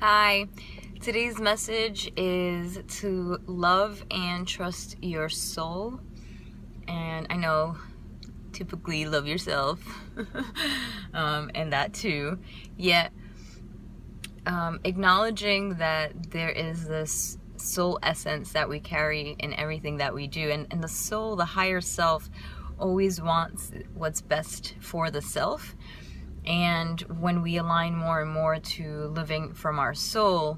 Hi, today's message is to love and trust your soul. And I know typically love yourself and that too. Yet acknowledging that there is this soul essence that we carry in everything that we do. And the soul, the higher self, always wants what's best for the self. And when we align more and more to living from our soul,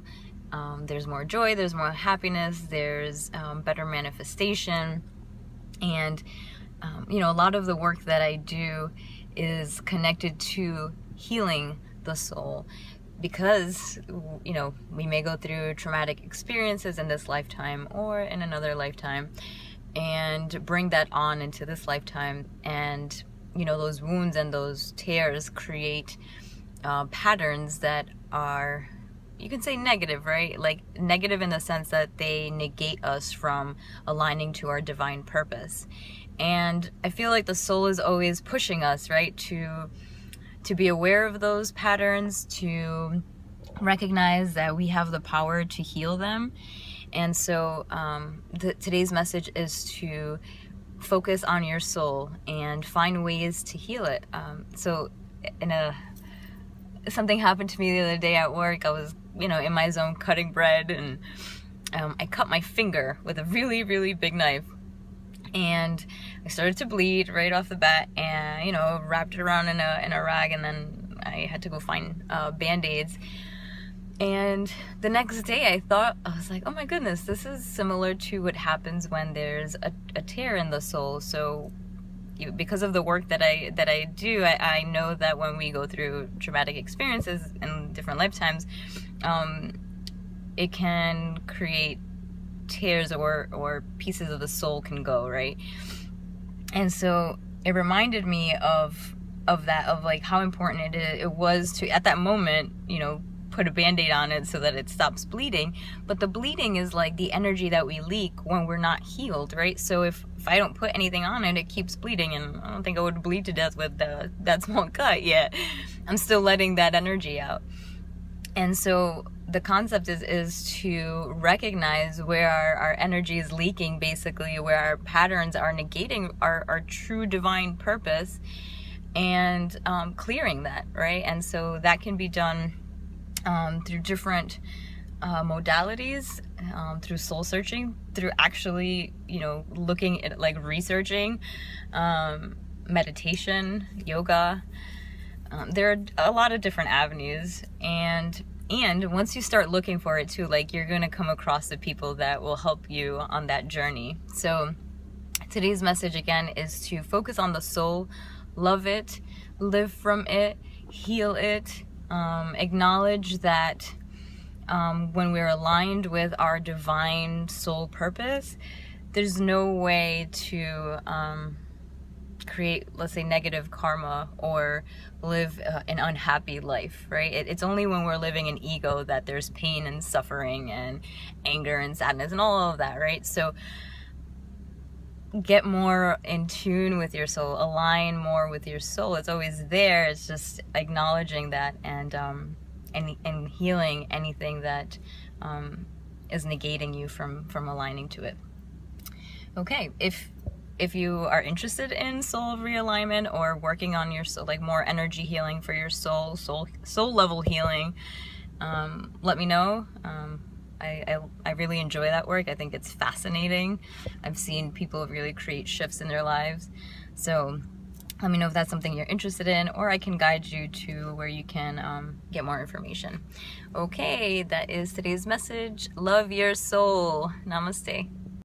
there's more joy, there's more happiness, there's better manifestation. And, a lot of the work that I do is connected to healing the soul because, we may go through traumatic experiences in this lifetime or in another lifetime and bring that on into this lifetime. And those wounds and those tears create patterns that are, you can say negative, right? Like negative in the sense that they negate us from aligning to our divine purpose. And I feel like the soul is always pushing us, right, to be aware of those patterns, to recognize that we have the power to heal them. And so today's message is to focus on your soul and find ways to heal it. Something happened to me the other day at work. I was, in my zone cutting bread, and I cut my finger with a really, really big knife. And I started to bleed right off the bat, and, wrapped it around in a rag, and then I had to go find Band-Aids. And the next day I was like, oh my goodness, this is similar to what happens when there's a tear in the soul. So because of the work that I do, I know that when we go through traumatic experiences in different lifetimes, it can create tears or pieces of the soul can go, right? And so it reminded me of that, of like how important it was to, at that moment, put a Band-Aid on it so that it stops bleeding. But the bleeding is like the energy that we leak when we're not healed, right? So if I don't put anything on it, it keeps bleeding, and I don't think I would bleed to death with that small cut yet. I'm still letting that energy out. And so the concept is to recognize where our energy is leaking, basically, where our patterns are negating our true divine purpose, and clearing that, right? And so that can be done through different modalities, through soul searching, through actually, looking at, like, researching, meditation, yoga. There are a lot of different avenues, and once you start looking for it too, like, you're gonna come across the people that will help you on that journey. So today's message again is to focus on the soul, love it, live from it, heal it. Acknowledge that when we're aligned with our divine soul purpose, there's no way to create, let's say, negative karma or live an unhappy life, right? It's only when we're living in ego that there's pain and suffering and anger and sadness and all of that, right? So get more in tune with your soul, align more with your soul. It's always there. It's just acknowledging that and healing anything that is negating you from aligning to it. Okay, if you are interested in soul realignment or working on your soul, like more energy healing for your soul level healing, let me know. I really enjoy that work. I think it's fascinating. I've seen people really create shifts in their lives. So let me know if that's something you're interested in, or I can guide you to where you can get more information. Okay, that is today's message. Love your soul. Namaste.